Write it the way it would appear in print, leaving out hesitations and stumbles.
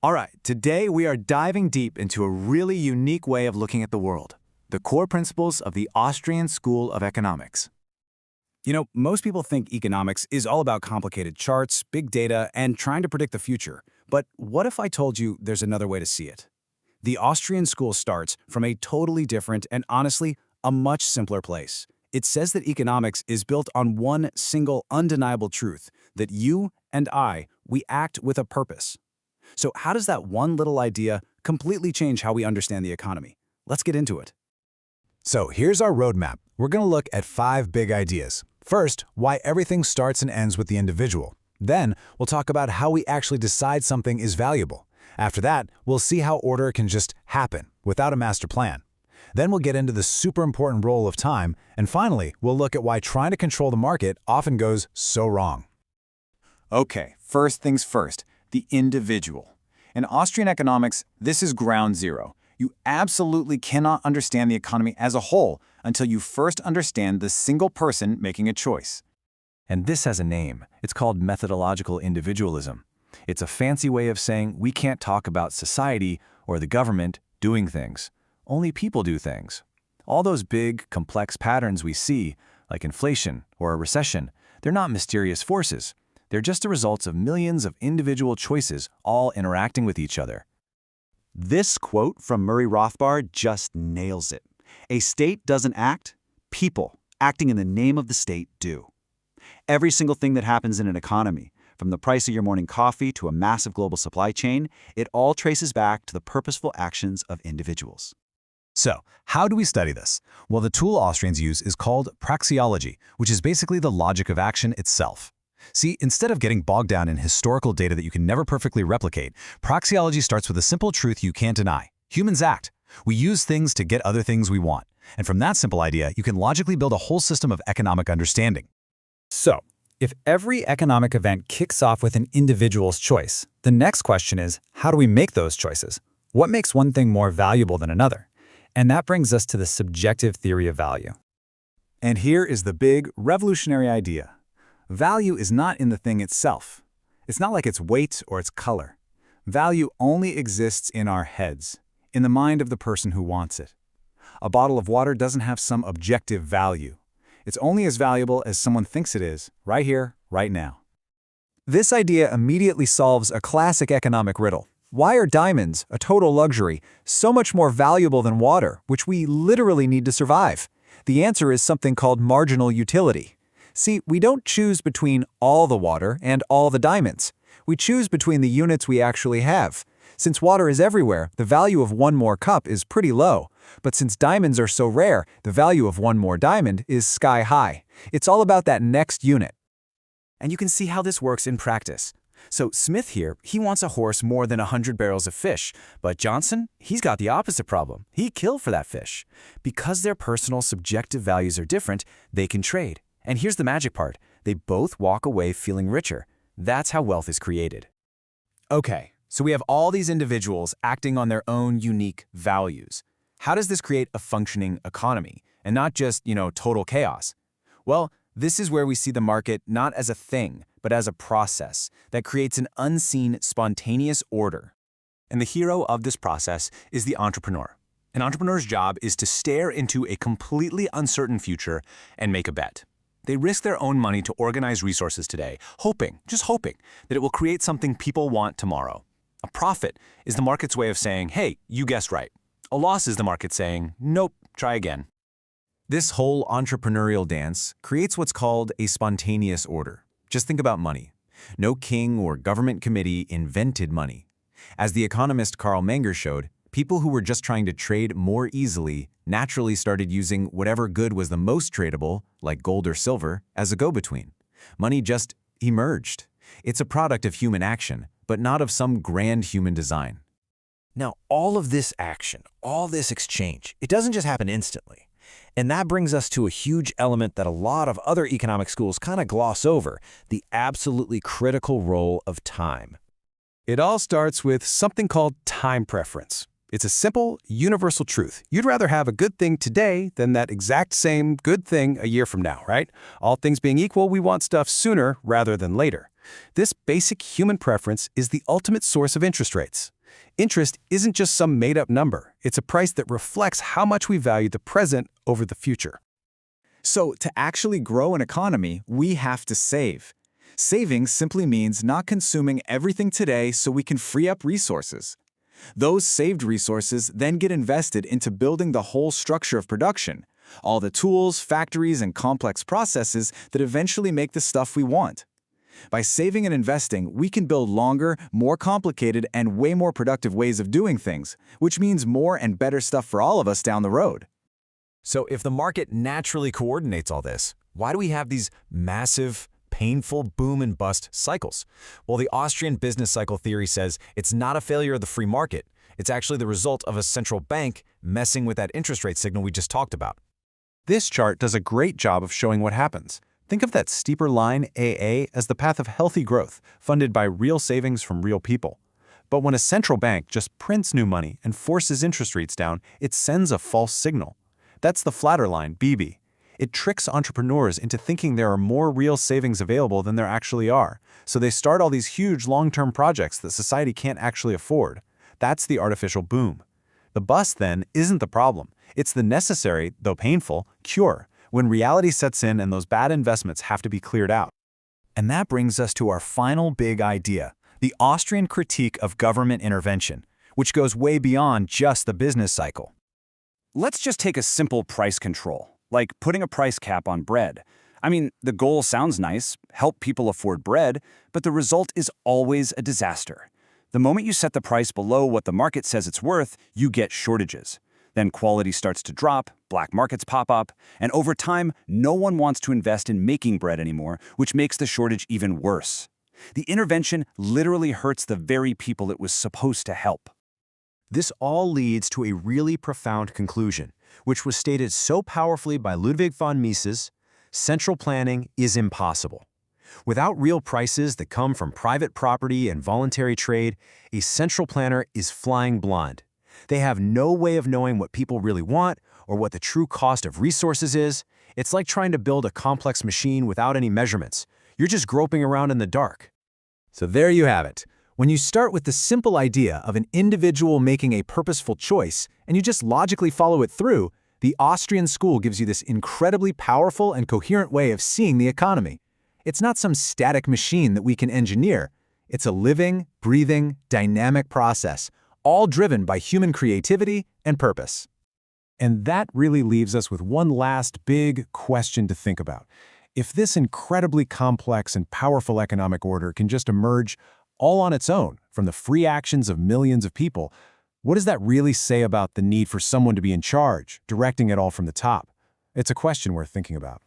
All right, today we are diving deep into a really unique way of looking at the world, the core principles of the Austrian School of Economics. Most people think economics is all about complicated charts, big data, and trying to predict the future. But what if I told you there's another way to see it? The Austrian school starts from a totally different and honestly, a much simpler place. It says that economics is built on one single undeniable truth, that you and I, we act with a purpose. So how does that one little idea completely change how we understand the economy? Let's get into it. So here's our roadmap. We're going to look at 5 big ideas. First, why everything starts and ends with the individual. Then, we'll talk about how we actually decide something is valuable. After that, we'll see how order can just happen without a master plan. Then we'll get into the super important role of time, and finally, we'll look at why trying to control the market often goes so wrong. Okay, first things first, the individual. In Austrian economics, this is ground zero. You absolutely cannot understand the economy as a whole until you first understand the single person making a choice. And this has a name. It's called Methodological Individualism. It's a fancy way of saying we can't talk about society or the government doing things. Only people do things. All those big, complex patterns we see, like inflation or a recession, they're not mysterious forces. They're just the results of millions of individual choices all interacting with each other. This quote from Murray Rothbard just nails it. A state doesn't act, people, acting in the name of the state, do. Every single thing that happens in an economy, from the price of your morning coffee to a massive global supply chain, it all traces back to the purposeful actions of individuals. So, how do we study this? Well, the tool Austrians use is called Praxeology, which is basically the logic of action itself. See, instead of getting bogged down in historical data that you can never perfectly replicate, praxeology starts with a simple truth you can't deny. Humans act. We use things to get other things we want. And from that simple idea, you can logically build a whole system of economic understanding. So, if every economic event kicks off with an individual's choice, the next question is, how do we make those choices? What makes one thing more valuable than another? And that brings us to the subjective theory of value. And here is the big, revolutionary idea. Value is not in the thing itself. It's not like its weight or its color. Value only exists in our heads, in the mind of the person who wants it. A bottle of water doesn't have some objective value. It's only as valuable as someone thinks it is, right here, right now. This idea immediately solves a classic economic riddle. Why are diamonds, a total luxury, so much more valuable than water, which we literally need to survive? The answer is something called marginal utility. See, we don't choose between all the water and all the diamonds. We choose between the units we actually have. Since water is everywhere, the value of one more cup is pretty low. But since diamonds are so rare, the value of one more diamond is sky high. It's all about that next unit. And you can see how this works in practice. So Smith here, he wants a horse more than 100 barrels of fish, but Johnson, he's got the opposite problem. He'd kill for that fish. Because their personal subjective values are different, they can trade. And here's the magic part. They both walk away feeling richer. That's how wealth is created. Okay, so we have all these individuals acting on their own unique values. How does this create a functioning economy and not just, total chaos? Well, this is where we see the market not as a thing, but as a process that creates an unseen, spontaneous order. And the hero of this process is the entrepreneur. An entrepreneur's job is to stare into a completely uncertain future and make a bet. They risk their own money to organize resources today, just hoping, that it will create something people want tomorrow. A profit is the market's way of saying, hey, you guessed right. A loss is the market saying, nope, try again. This whole entrepreneurial dance creates what's called a spontaneous order. Just think about money. No king or government committee invented money. As the economist Karl Menger showed, people who were just trying to trade more easily naturally started using whatever good was the most tradable, like gold or silver, as a go-between. Money just emerged. It's a product of human action, but not of some grand human design. Now, all of this action, all this exchange, it doesn't just happen instantly. And that brings us to a huge element that a lot of other economic schools kind of gloss over, the absolutely critical role of time. It all starts with something called time preference. It's a simple, universal truth. You'd rather have a good thing today than that exact same good thing a year from now, right? All things being equal, we want stuff sooner rather than later. This basic human preference is the ultimate source of interest rates. Interest isn't just some made-up number. It's a price that reflects how much we value the present over the future. So, to actually grow an economy, we have to save. Saving simply means not consuming everything today so we can free up resources. Those saved resources then get invested into building the whole structure of production, all the tools, factories, and complex processes that eventually make the stuff we want. By saving and investing, we can build longer, more complicated, and way more productive ways of doing things, which means more and better stuff for all of us down the road. So if the market naturally coordinates all this, why do we have these massive, painful boom and bust cycles? Well, the Austrian business cycle theory says it's not a failure of the free market. It's actually the result of a central bank messing with that interest rate signal we just talked about. This chart does a great job of showing what happens. Think of that steeper line, AA, as the path of healthy growth, funded by real savings from real people. But when a central bank just prints new money and forces interest rates down, it sends a false signal. That's the flatter line, BB. It tricks entrepreneurs into thinking there are more real savings available than there actually are, so they start all these huge long-term projects that society can't actually afford. That's the artificial boom. The bust, then, isn't the problem. It's the necessary, though painful, cure, when reality sets in and those bad investments have to be cleared out. And that brings us to our final big idea, the Austrian critique of government intervention, which goes way beyond just the business cycle. Let's just take a simple price control, like putting a price cap on bread. I mean, the goal sounds nice, help people afford bread, but the result is always a disaster. The moment you set the price below what the market says it's worth, you get shortages. Then quality starts to drop, black markets pop up, and over time, no one wants to invest in making bread anymore, which makes the shortage even worse. The intervention literally hurts the very people it was supposed to help. This all leads to a really profound conclusion, which was stated so powerfully by Ludwig von Mises: central planning is impossible. Without real prices that come from private property and voluntary trade, a central planner is flying blind. They have no way of knowing what people really want or what the true cost of resources is. It's like trying to build a complex machine without any measurements. You're just groping around in the dark. So there you have it. When you start with the simple idea of an individual making a purposeful choice and you just logically follow it through, the Austrian school gives you this incredibly powerful and coherent way of seeing the economy. It's not some static machine that we can engineer. It's a living, breathing, dynamic process, all driven by human creativity and purpose. And that really leaves us with one last big question to think about. If this incredibly complex and powerful economic order can just emerge all on its own from the free actions of millions of people, what does that really say about the need for someone to be in charge, directing it all from the top? It's a question worth thinking about.